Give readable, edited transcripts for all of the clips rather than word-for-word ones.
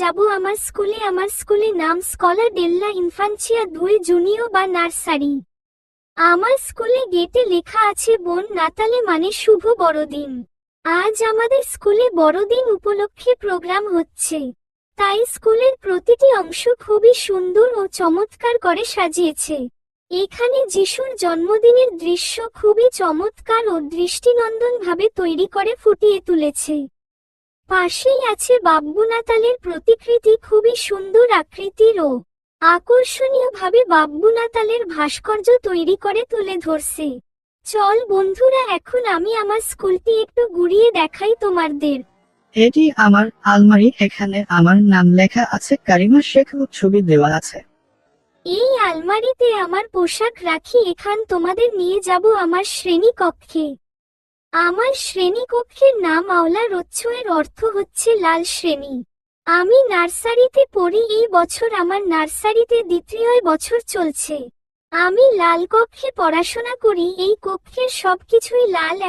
যাব আমার স্কুলে। আমার স্কুলের নাম স্কলা ডেল্লা ইনফান্সিয়া 2 জুনিয়র বা নার্সারি। আমার স্কুলে গেটে লেখা আছে বোন নাতালে মানে শুভ বড়দিন। আজ আমাদের স্কুলে বড়দিন উপলক্ষে প্রোগ্রাম হচ্ছে, তাই স্কুলের প্রতিটি অংশ খুবই সুন্দর ও চমৎকার করে সাজিয়েছে। এখানে যিশুর জন্মদিনের দৃশ্য খুবই চমৎকার ও দৃষ্টিনন্দন ভাবে তৈরি করে ফুটিয়ে তুলেছে। পাশেই আছে বাব্বু নাতালের প্রতিকৃতি, খুবই সুন্দর আকৃতির ও আকর্ষণীয় ভাবে বাব্বু নাতালের ভাস্কর্য তৈরি করে তুলে ধরছে। চল বন্ধুরা, এখন আমি আমার স্কুলটি একটু ঘুরিয়ে দেখাই তোমাদের। এটি আমার আলমারি, এখানে আমার নাম লেখা আছে, কারিমা শেখ ও ছবি দেওয়া আছে। এই আলমারিতে আমার পোশাক রাখি। এখান তোমাদের নিয়ে যাব আমার শ্রেণী কক্ষে। আমার শ্রেণী কক্ষের নাম আওলা রোচ্ছ, এর অর্থ হচ্ছে লাল শ্রেণী। আমি নার্সারিতে পড়ি, এই বছর আমার নার্সারিতে 2য় বছর চলছে। আমি লাল কক্ষে পড়াশোনা করি। এই কক্ষের সবকিছুই লাল।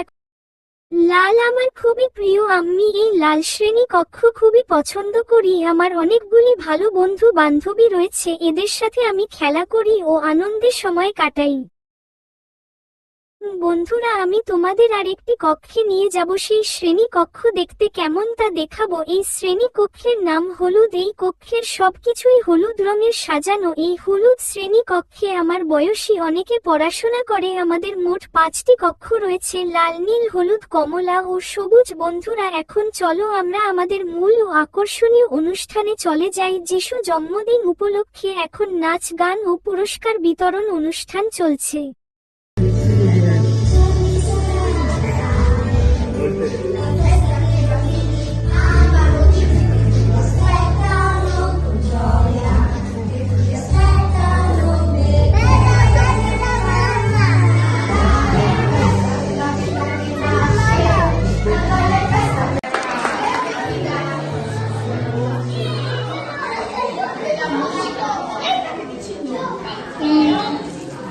লাল আমার খুবই প্রিয়। আমি এই লাল শ্রেণী কক্ষ খুবই পছন্দ করি। আমার অনেকগুলি ভালো বন্ধু বান্ধবী রয়েছে, এদের সাথে আমি খেলা করি ও আনন্দে সময় কাটাই। বন্ধুরা, আমি তোমাদের আরেকটি কক্ষে নিয়ে যাব। সেই শ্রেণী কক্ষ দেখতে কেমন তা দেখাবো। এই শ্রেণী কক্ষের নাম হলুদ। এই কক্ষের সবকিছুই হলুদ রঙের সাজানো। এই হলুদ শ্রেণী কক্ষে আমার বয়সী অনেকে পড়াশোনা করে। আমাদের মোট 5টি কক্ষ রয়েছে, লাল, নীল, হলুদ, কমলা ও সবুজ। বন্ধুরা, এখন চলো আমরা আমাদের মূল ও আকর্ষণীয় অনুষ্ঠানে চলে যাই। যিশু জন্মদিন উপলক্ষে এখন নাচ, গান ও পুরস্কার বিতরণ অনুষ্ঠান চলছে।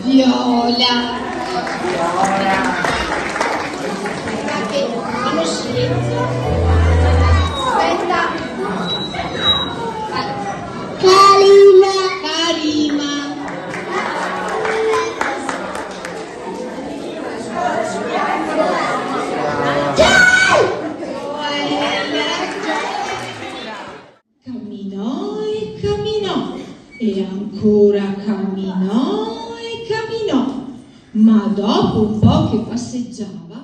Viola. Aspetta. Karima. Karima. Camminò e camminò e ancora camminò. Ma dopo un po' che passeggiava,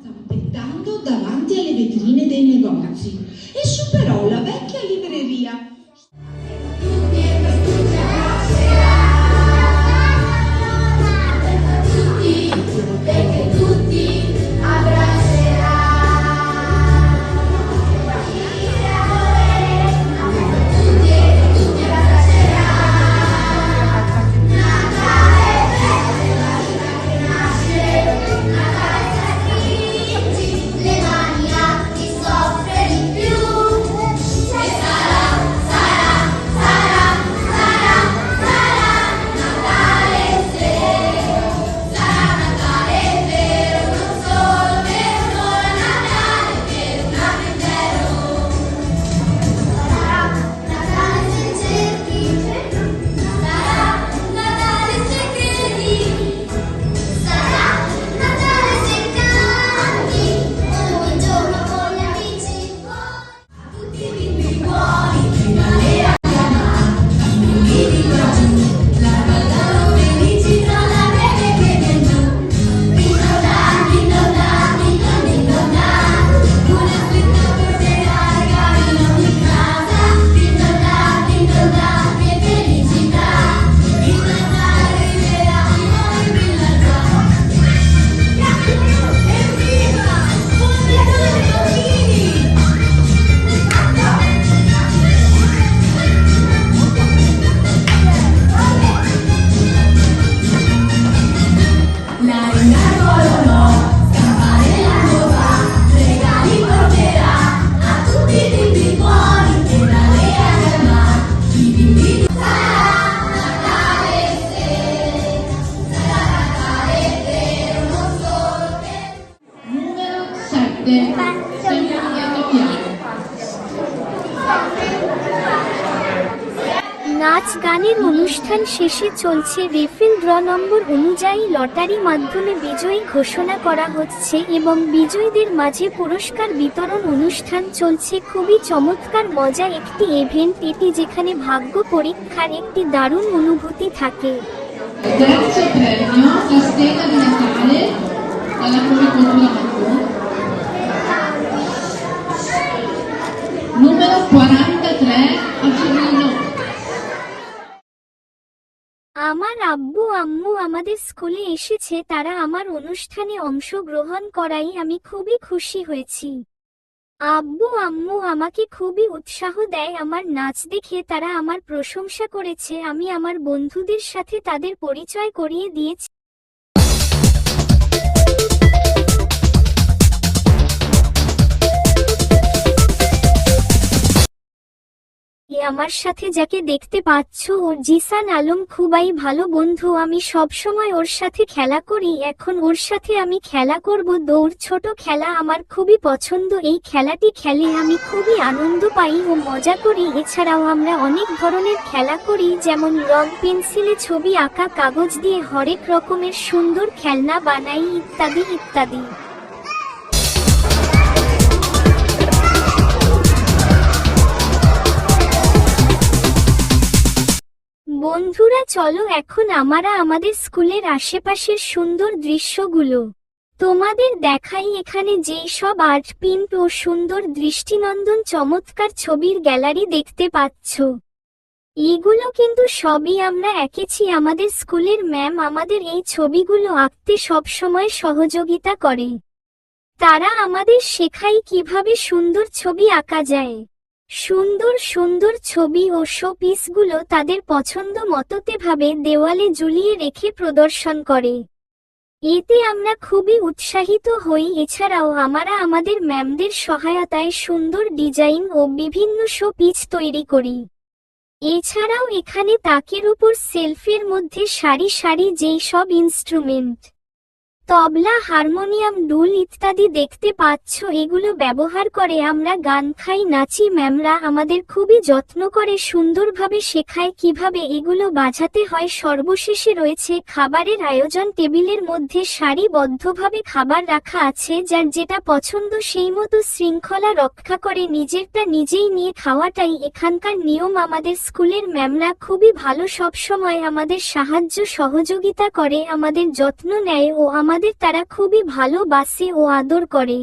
zampettando davanti alle vetrine dei negozi, e superò la vecchia libreria. Sempre piano piano. নাচ গানের অনুষ্ঠান শেষে চলছে রেফেল ড্র নম্বর অনুযায়ী lottery মাধ্যমে বিজয়ী ঘোষণা করা হচ্ছে এবং বিজয়ীদের মাঝে পুরস্কার বিতরণ অনুষ্ঠান চলছে। খুবই চমৎকার মজা একটি ইভেন্ট এটি, যেখানে ভাগ্য পরীক্ষার একটি দারুণ অনুভূতি থাকে। Terzo premio, la stella di Natale dalla Floricoltura Macron, numero 43 a Torino. আমার আব্বু আম্মু আমাদের স্কুলে এসেছে, তারা আমার অনুষ্ঠানে অংশগ্রহণ করাই আমি খুবই খুশি হয়েছি। আব্বু আম্মু আমাকে খুবই উৎসাহ দেয় আমার নাচ দেখে, তারা আমার প্রশংসা করেছে। আমি আমার বন্ধুদের সাথে তাদের পরিচয় করিয়ে দিয়েছি। আমার সাথে যাকে দেখতে পাচ্ছ ওর জিসান আলম, খুবই ভালো বন্ধু। আমি সব সময় ওর সাথে খেলা করি, এখন ওর সাথে আমি খেলা করব। দৌড় ছোট খেলা আমার খুবই পছন্দ, এই খেলাটি খেলে আমি খুবই আনন্দ পাই ও মজা করি। এছাড়াও আমরা অনেক ধরনের খেলা করি, যেমন রং পেন্সিলে ছবি আঁকা, কাগজ দিয়ে হরেক রকমের সুন্দর খেলনা বানাই, ইত্যাদি ইত্যাদি। বন্ধুরা চলো এখন আমরা আমাদের স্কুলের আশেপাশের সুন্দর দৃশ্যগুলো তোমাদের দেখাই। এখানে যেই সব আর্ট প্রিন্ট ও সুন্দর দৃষ্টিনন্দন চমৎকার ছবির গ্যালারি দেখতে পাচ্ছ, এগুলো কিন্তু সবই আমরা এঁকেছি। আমাদের স্কুলের ম্যাম আমাদের এই ছবিগুলো আঁকতে সব সময় সহযোগিতা করে। তারা আমাদের শেখায় কিভাবে সুন্দর ছবি আঁকা যায়। সুন্দর সুন্দর ছবি ও শো পিসগুলো তাদের পছন্দ মতোতে ভাবে দেওয়ালে ঝুলিয়ে রেখে প্রদর্শন করে। এতে আমরা খুবই উৎসাহিত হই। এছাড়াও আমরা আমাদের ম্যামদের সহায়তায় সুন্দর ডিজাইন ও বিভিন্ন শো পিস তৈরি করি। এছাড়াও এখানে তাকের উপর সেলফের মধ্যে সারি সারি যেই সব ইনস্ট্রুমেন্ট, তবলা, হারমোনিয়াম, ডুল ইত্যাদি দেখতে পাচ্ছ, এগুলো ব্যবহার করে আমরা গান খাই, নাচি। ম্যামরা আমাদের খুবই যত্ন করে, সুন্দরভাবে শেখায় কিভাবে এগুলো বাজাতে হয়। সর্বশেষে রয়েছে খাবারের আয়োজন। টেবিলের মধ্যে সারিবদ্ধভাবে খাবার রাখা আছে, যার যেটা পছন্দ সেই মতো শৃঙ্খলা রক্ষা করে নিজেরটা নিজেই নিয়ে খাওয়াটাই এখানকার নিয়ম। আমাদের স্কুলের ম্যামরা খুবই ভালো, সব সময় আমাদের সাহায্য সহযোগিতা করে, আমাদের যত্ন নেয় ও আমাদের তারা খুবই ভালোবাসে ও আদর করে।